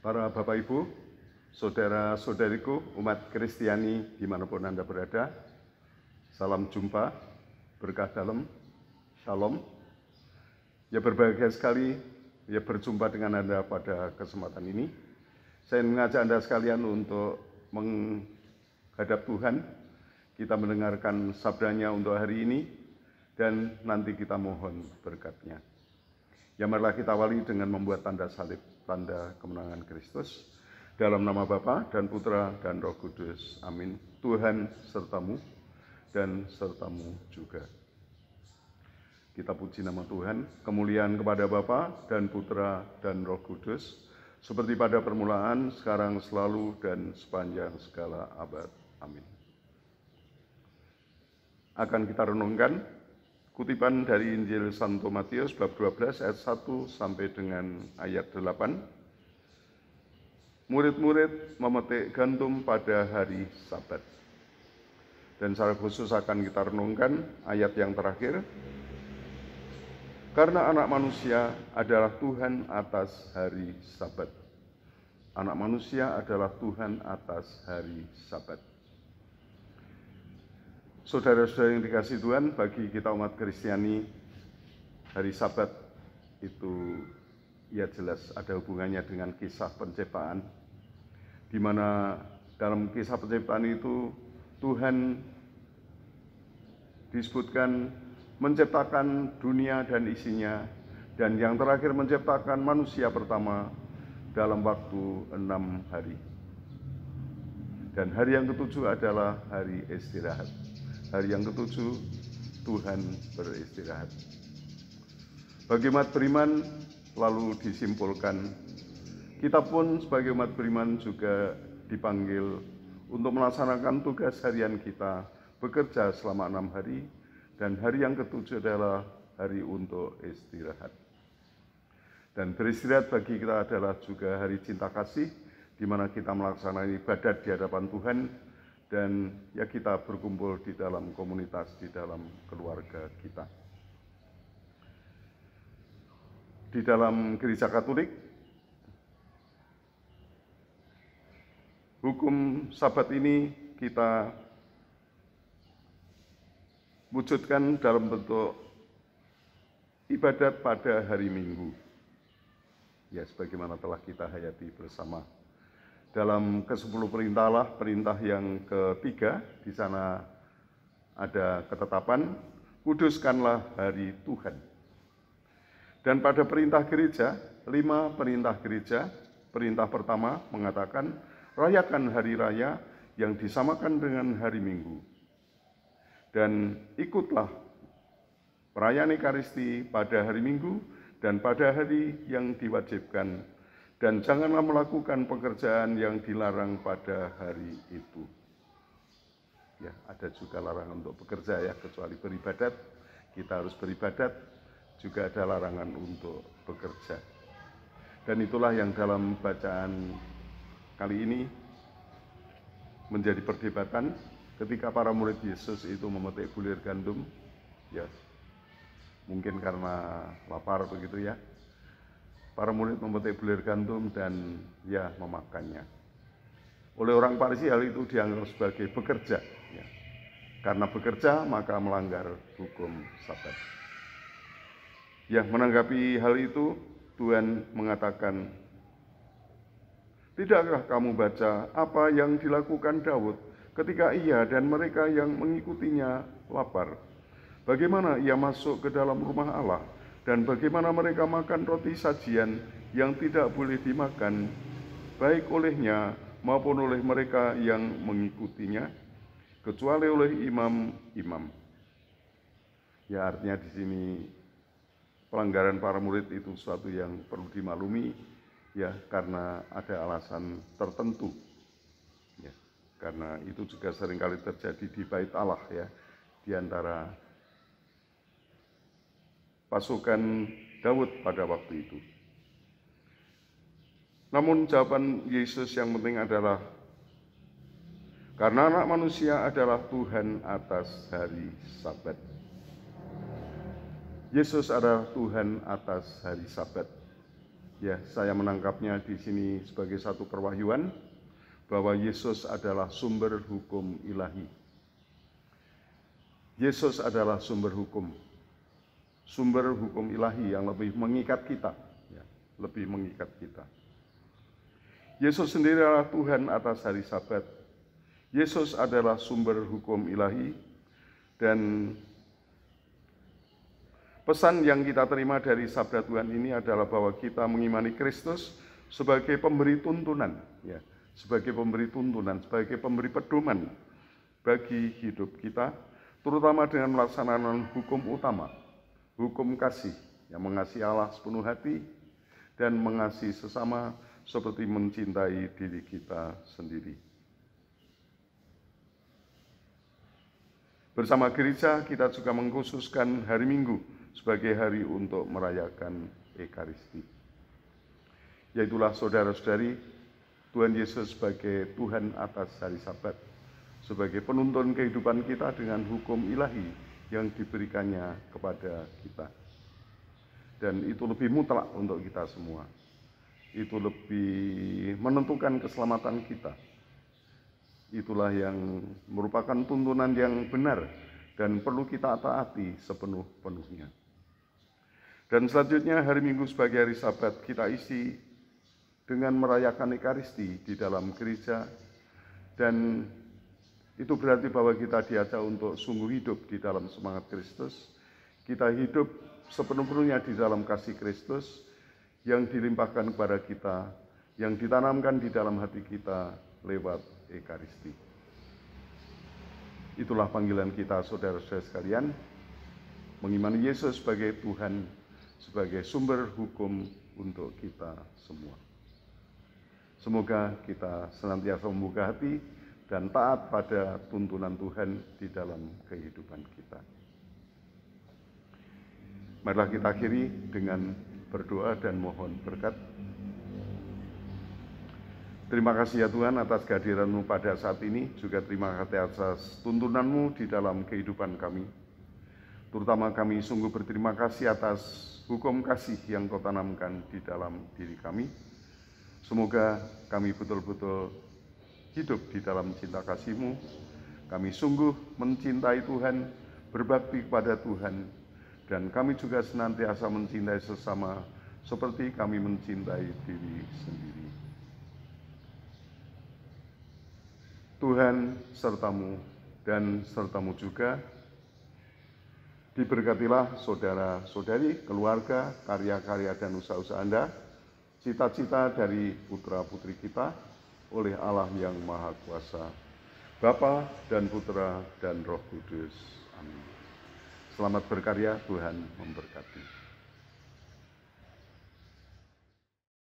Para Bapak Ibu, saudara-saudariku, umat Kristiani dimanapun Anda berada, salam jumpa, berkah dalam, shalom. Ya, berbahagia sekali ya berjumpa dengan Anda pada kesempatan ini. Saya mengajak Anda sekalian untuk menghadap Tuhan. Kita mendengarkan sabdanya untuk hari ini dan nanti kita mohon berkat-Nya. Ya, marilah kita awali dengan membuat tanda salib, tanda kemenangan Kristus. Dalam nama Bapa dan Putra dan Roh Kudus. Amin. Tuhan sertamu dan sertamu juga. Kita puji nama Tuhan. Kemuliaan kepada Bapa dan Putra dan Roh Kudus, seperti pada permulaan, sekarang, selalu, dan sepanjang segala abad. Amin. Akan kita renungkan kutipan dari Injil Santo Matius bab 12 ayat 1 sampai dengan ayat 8. Murid-murid memetik gandum pada hari Sabat. Dan secara khusus akan kita renungkan ayat yang terakhir. Karena anak manusia adalah Tuhan atas hari Sabat. Anak manusia adalah Tuhan atas hari Sabat. Saudara-saudara yang dikasihi Tuhan, bagi kita umat Kristiani, hari Sabat itu ya jelas ada hubungannya dengan kisah penciptaan, di mana dalam kisah penciptaan itu Tuhan disebutkan menciptakan dunia dan isinya, dan yang terakhir menciptakan manusia pertama dalam waktu 6 hari. Dan hari yang ketujuh adalah hari istirahat. Hari yang ketujuh Tuhan beristirahat. Bagi umat beriman lalu disimpulkan, kita pun sebagai umat beriman juga dipanggil untuk melaksanakan tugas harian kita, bekerja selama 6 hari, dan hari yang ketujuh adalah hari untuk istirahat. Dan beristirahat bagi kita adalah juga hari cinta kasih, di mana kita melaksanakan ibadat di hadapan Tuhan, dan ya kita berkumpul di dalam komunitas, di dalam keluarga kita. Di dalam Gereja Katolik, hukum Sabat ini kita wujudkan dalam bentuk ibadat pada hari Minggu. Ya, sebagaimana telah kita hayati bersama. Dalam ke-10 perintah, perintah yang ketiga, di sana ada ketetapan, kuduskanlah hari Tuhan. Dan pada perintah gereja, 5 perintah gereja, perintah pertama mengatakan, rayakan hari raya yang disamakan dengan hari Minggu. Dan ikutlah perayaan Ekaristi pada hari Minggu dan pada hari yang diwajibkan. Dan janganlah melakukan pekerjaan yang dilarang pada hari itu. Ya, ada juga larangan untuk bekerja ya, kecuali beribadat. Kita harus beribadat, juga ada larangan untuk bekerja. Dan itulah yang dalam bacaan kali ini menjadi perdebatan ketika para murid Yesus itu memetik bulir gandum, ya mungkin karena lapar begitu ya. Para murid memetik bulir gandum dan ya memakannya. Oleh orang Farisi hal itu dianggap sebagai bekerja. Ya. Karena bekerja maka melanggar hukum Sabat. Ya, menanggapi hal itu Tuhan mengatakan, tidakkah kamu baca apa yang dilakukan Daud ketika ia dan mereka yang mengikutinya lapar? Bagaimana ia masuk ke dalam rumah Allah? Dan bagaimana mereka makan roti sajian yang tidak boleh dimakan, baik olehnya maupun oleh mereka yang mengikutinya, kecuali oleh imam-imam. Ya, artinya di sini pelanggaran para murid itu suatu yang perlu dimaklumi, ya, karena ada alasan tertentu. Ya, karena itu juga seringkali terjadi di Bait Allah ya, di antara pasukan Daud pada waktu itu. Namun jawaban Yesus yang penting adalah, karena anak manusia adalah Tuhan atas hari Sabat. Yesus adalah Tuhan atas hari Sabat. Ya, saya menangkapnya di sini sebagai satu perwahyuan bahwa Yesus adalah sumber hukum ilahi. Yesus adalah sumber hukum ilahi yang lebih mengikat kita, ya, lebih mengikat kita. Yesus sendiri adalah Tuhan atas hari Sabat. Yesus adalah sumber hukum ilahi, dan pesan yang kita terima dari sabda Tuhan ini adalah bahwa kita mengimani Kristus sebagai pemberi tuntunan, ya, sebagai pemberi tuntunan, sebagai pemberi pedoman bagi hidup kita, terutama dengan melaksanakan hukum utama, hukum kasih, yang mengasihi Allah sepenuh hati dan mengasihi sesama seperti mencintai diri kita sendiri. Bersama gereja, kita juga mengkhususkan hari Minggu sebagai hari untuk merayakan Ekaristi. Yaitulah saudara-saudari, Tuhan Yesus sebagai Tuhan atas hari Sabat, sebagai penuntun kehidupan kita dengan hukum ilahi yang diberikannya kepada kita. Dan itu lebih mutlak untuk kita semua. Itu lebih menentukan keselamatan kita. Itulah yang merupakan tuntunan yang benar dan perlu kita taati sepenuh-penuhnya. Dan selanjutnya hari Minggu sebagai hari Sabat kita isi dengan merayakan Ekaristi di dalam gereja, dan itu berarti bahwa kita diajak untuk sungguh hidup di dalam semangat Kristus. Kita hidup sepenuh-penuhnya di dalam kasih Kristus yang dilimpahkan kepada kita, yang ditanamkan di dalam hati kita lewat Ekaristi. Itulah panggilan kita, saudara-saudara sekalian, mengimani Yesus sebagai Tuhan, sebagai sumber hukum untuk kita semua. Semoga kita senantiasa membuka hati dan taat pada tuntunan Tuhan di dalam kehidupan kita. Marilah kita akhiri dengan berdoa dan mohon berkat. Terima kasih ya Tuhan atas kehadiran-Mu pada saat ini, juga terima kasih atas tuntunan-Mu di dalam kehidupan kami. Terutama kami sungguh berterima kasih atas hukum kasih yang Kau tanamkan di dalam diri kami. Semoga kami betul-betul hidup di dalam cinta kasih-Mu. Kami sungguh mencintai Tuhan, berbakti kepada Tuhan, dan kami juga senantiasa mencintai sesama seperti kami mencintai diri sendiri. Tuhan sertamu dan sertamu juga. Diberkatilah saudara-saudari, keluarga, karya-karya dan usaha-usaha Anda, cita-cita dari putra-putri kita oleh Allah yang Maha Kuasa, Bapa dan Putra dan Roh Kudus. Amin. Selamat berkarya, Tuhan memberkati.